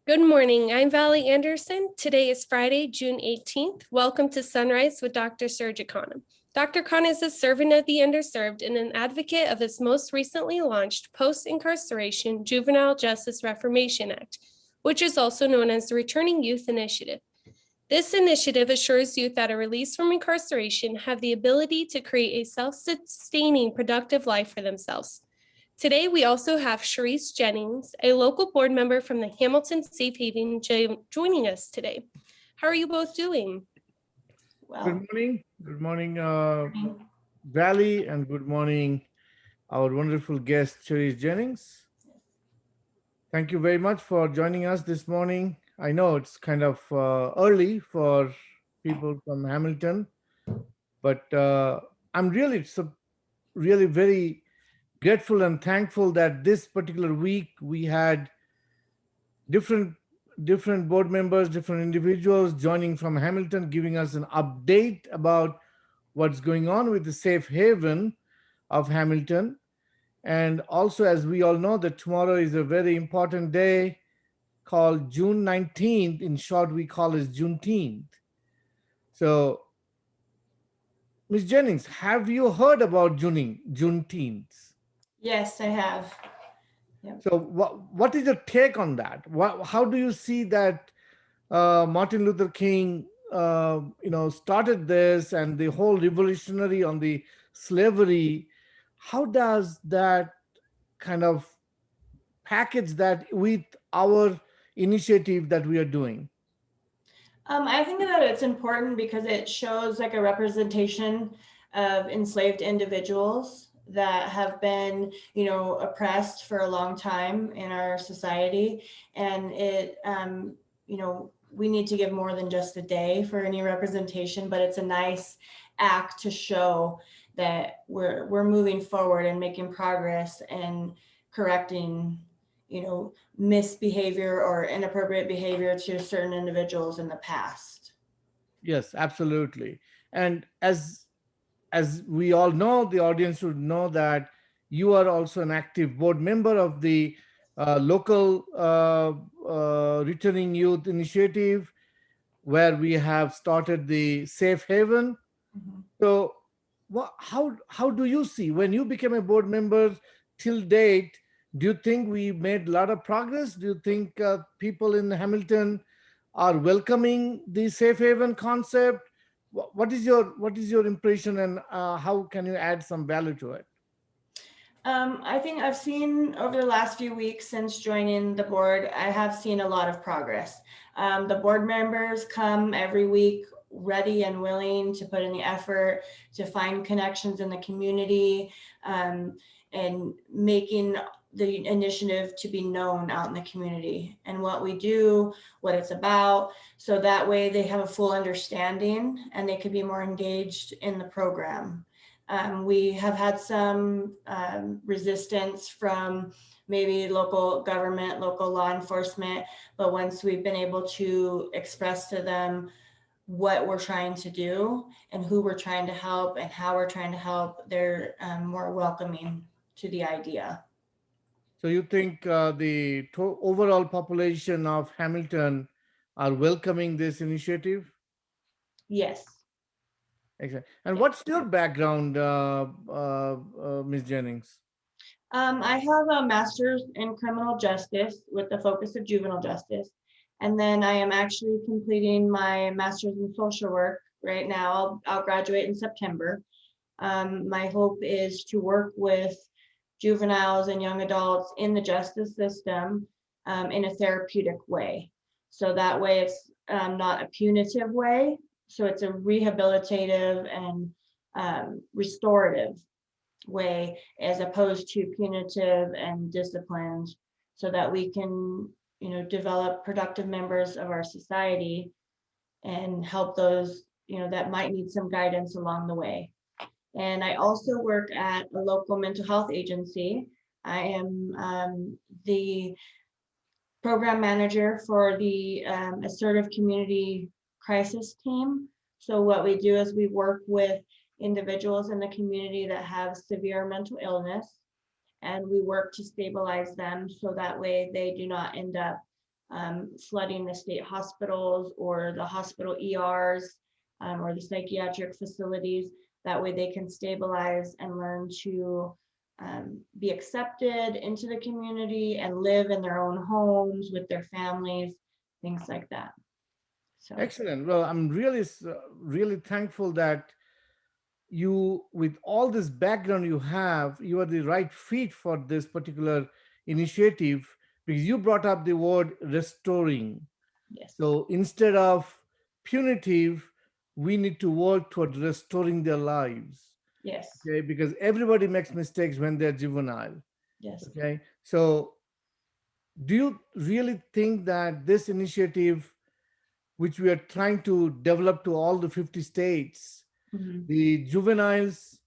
Good morning. I'm Valerie Anderson. Today is Friday, June 18th. Welcome to Sunrise with Dr. Surajit Khanna. Dr. Khanna is a servant of the underserved and an advocate of his most recently launched Post-Incarceration Juvenile Justice Reformation Act, which is also known as the Returning Youth Initiative. This initiative assures youth that are released from incarceration have the ability to create a self-sustaining, productive life for themselves. Today, we also have Sharice Jennings, a local board member from the Hamilton Safe Haven, joining us today. How are you both doing? Good morning. Good morning, Valley, and good morning, our wonderful guest, Sharice Jennings. Thank you very much for joining us this morning. I know it's kind of early for people from Hamilton, but I'm really very grateful and thankful that this particular week we had different different board members, different individuals joining from Hamilton, giving us an update about what's going on with the safe haven of Hamilton. And also, as we all know, that tomorrow is a very important day called June 19th. In short, we call it Juneteenth. So, Ms. Jennings, have you heard about Juneteenth? Yes, I have. Yep. So, what is your take on that? How do you see that Martin Luther King, started this, and the whole revolutionary on the slavery? How does that kind of package that with our initiative that we are doing? I think that it's important because it shows like a representation of enslaved individuals that have been, oppressed for a long time in our society. And we need to give more than just a day for any representation, but it's a nice act to show that we're moving forward and making progress and correcting misbehavior or inappropriate behavior to certain individuals in the past. Yes, absolutely. And as we all know, the audience should know that you are also an active board member of the local returning youth initiative, where we have started the safe haven. Mhm. So how do you see when you became a board member till date? Do you think we made a lot of progress? Do you think people in Hamilton are welcoming the safe haven concept? What is your impression, and how can you add some value to it? I think I've seen over the last few weeks since joining the board, I have seen a lot of progress. The board members come every week ready and willing to put in the effort to find connections in the community, and making the initiative to be known out in the community and what we do, what it's about. So that way they have a full understanding and they could be more engaged in the program. We have had some resistance from maybe local government, local law enforcement, but once we've been able to express to them what we're trying to do and who we're trying to help and how we're trying to help, they're more welcoming to the idea. So you think the overall population of Hamilton are welcoming this initiative? Yes. Exactly. And what's your background, Ms. Jennings? I have a master's in criminal justice with the focus of juvenile justice. And then I am actually completing my master's in social work right now. I'll graduate in September. My hope is to work with juveniles and young adults in the justice system in a therapeutic way. So that way it's not a punitive way. So it's a rehabilitative and restorative way as opposed to punitive and disciplined, so that we can develop productive members of our society and help those that might need some guidance along the way. And I also work at a local mental health agency. I am the program manager for the assertive community crisis team. So what we do is we work with individuals in the community that have severe mental illness, and we work to stabilize them so that way they do not end up flooding the state hospitals or the hospital ERs, or the psychiatric facilities. That way they can stabilize and learn to be accepted into the community and live in their own homes with their families, things like that. So Excellent. Well, I'm really thankful that you, with all this background you have, you are the right fit for this particular initiative, because you brought up the word restoring. yes, So instead of punitive, we need to work toward restoring their lives. yes, Okay, because everybody makes mistakes when they're juvenile. yes. Okay, so do you really think that this initiative, which we are trying to develop to all the 50 states, Mhm. the juveniles,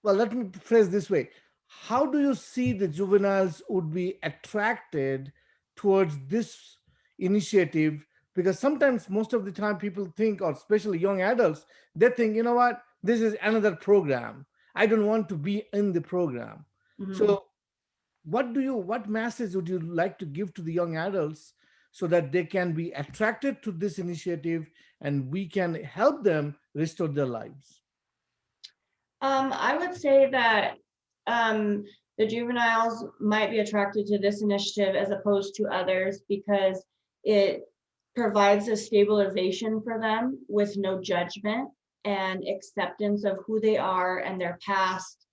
well, let me phrase this way. How do you see the juveniles would be attracted towards this initiative? Because sometimes, most of the time, people think, or especially young adults, they think, you know what, this is another program. I don't want to be in the program. Mhm. So, what message would you like to give to the young adults so that they can be attracted to this initiative and we can help them restore their lives? I would say that um, the juveniles might be attracted to this initiative as opposed to others because it provides a stabilization for them with no judgment and acceptance of who they are and their past,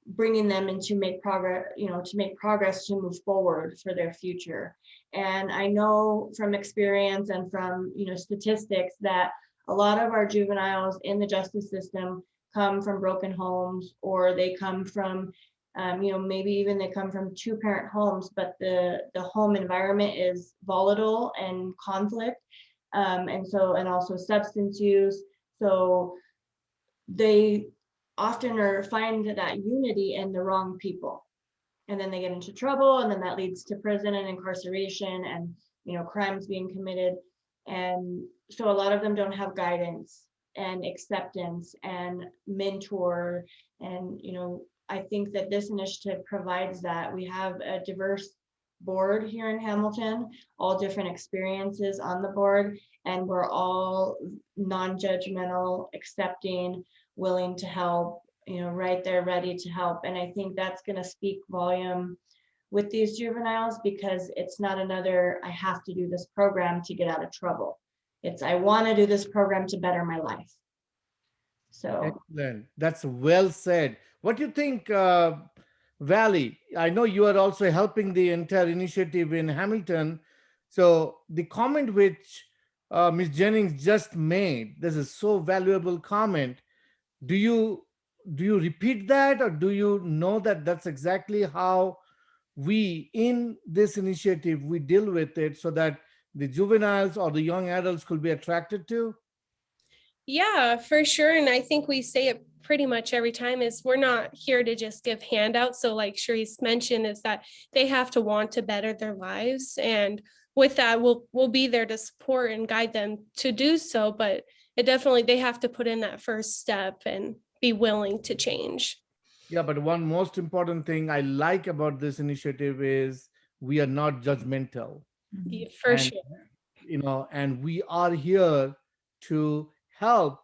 bringing them into make progress, to make progress to move forward for their future. And I know from experience and from, statistics that a lot of our juveniles in the justice system come from broken homes, or they come from, maybe even they come from two-parent homes, but the home environment is volatile and conflict. And also substance use. So they often find that unity in the wrong people, and then they get into trouble, and then that leads to prison and incarceration and crimes being committed. And so a lot of them don't have guidance and acceptance and mentor. And I think that this initiative provides that. We have a diverse board here in Hamilton, all different experiences on the board, and we're all non-judgmental, accepting, willing to help, right there ready to help. And I think that's going to speak volume with these juveniles, because it's not another I have to do this program to get out of trouble. It's I want to do this program to better my life. So Excellent. That's well said. What do you think, Valley? I know you are also helping the entire initiative in Hamilton. So the comment which Ms. Jennings just made, this is so valuable comment. Do you repeat that, or do you know that that's exactly how we in this initiative we deal with it, so that the juveniles or the young adults could be attracted to? Yeah, for sure. And I think we say it pretty much every time is we're not here to just give handouts. So like Sharice mentioned, is that they have to want to better their lives. And with that, we'll be there to support and guide them to do so. But it definitely, they have to put in that first step and be willing to change. Yeah, but one most important thing I like about this initiative is we are not judgmental. Yeah, mhm. for And sure. and we are here to help,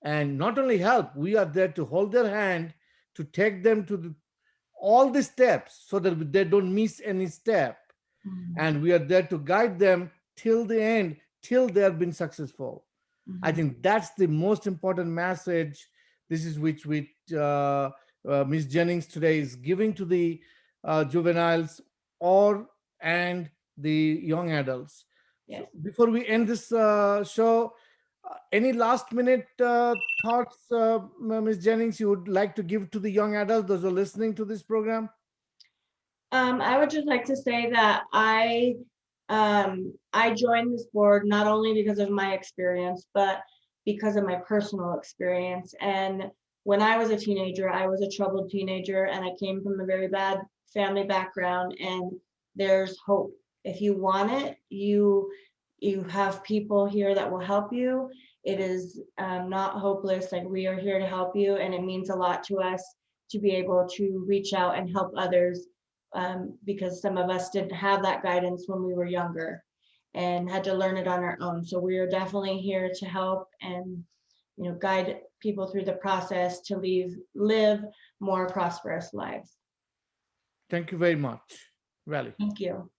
and not only help, we are there to hold their hand, to take them to all the steps so that they don't miss any step, Mhm. and we are there to guide them till the end, till they have been successful. I Mhm. think that's the most important message. This is which Ms. Jennings today is giving to the juveniles or and the young adults. So Yes. before we end this show, any last minute thoughts, Ms. Jennings, you would like to give to the young adults, those who are listening to this program? I would just like to say that I joined this board not only because of my experience, but because of my personal experience. And when I was a teenager, I was a troubled teenager, and I came from a very bad family background. And there's hope. If you want it, you have people here that will help you. It is not hopeless. Like, we are here to help you, and it means a lot to us to be able to reach out and help others because some of us didn't have that guidance when we were younger and had to learn it on our own. So we are definitely here to help and guide people through the process to live more prosperous lives. Thank you very much, Valley. Thank you.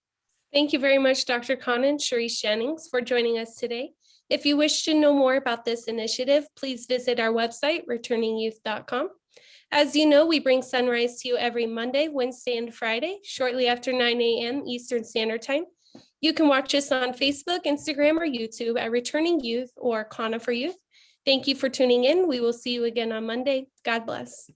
Thank you very much, Dr. Khanna and Sharice Jennings, for joining us today. If you wish to know more about this initiative, please visit our website, returningyouth.com. As you know, we bring Sunrise to you every Monday, Wednesday, and Friday, shortly after 9 a.m. Eastern Standard Time. You can watch us on Facebook, Instagram, or YouTube at Returning Youth or Khanna for Youth. Thank you for tuning in. We will see you again on Monday. God bless.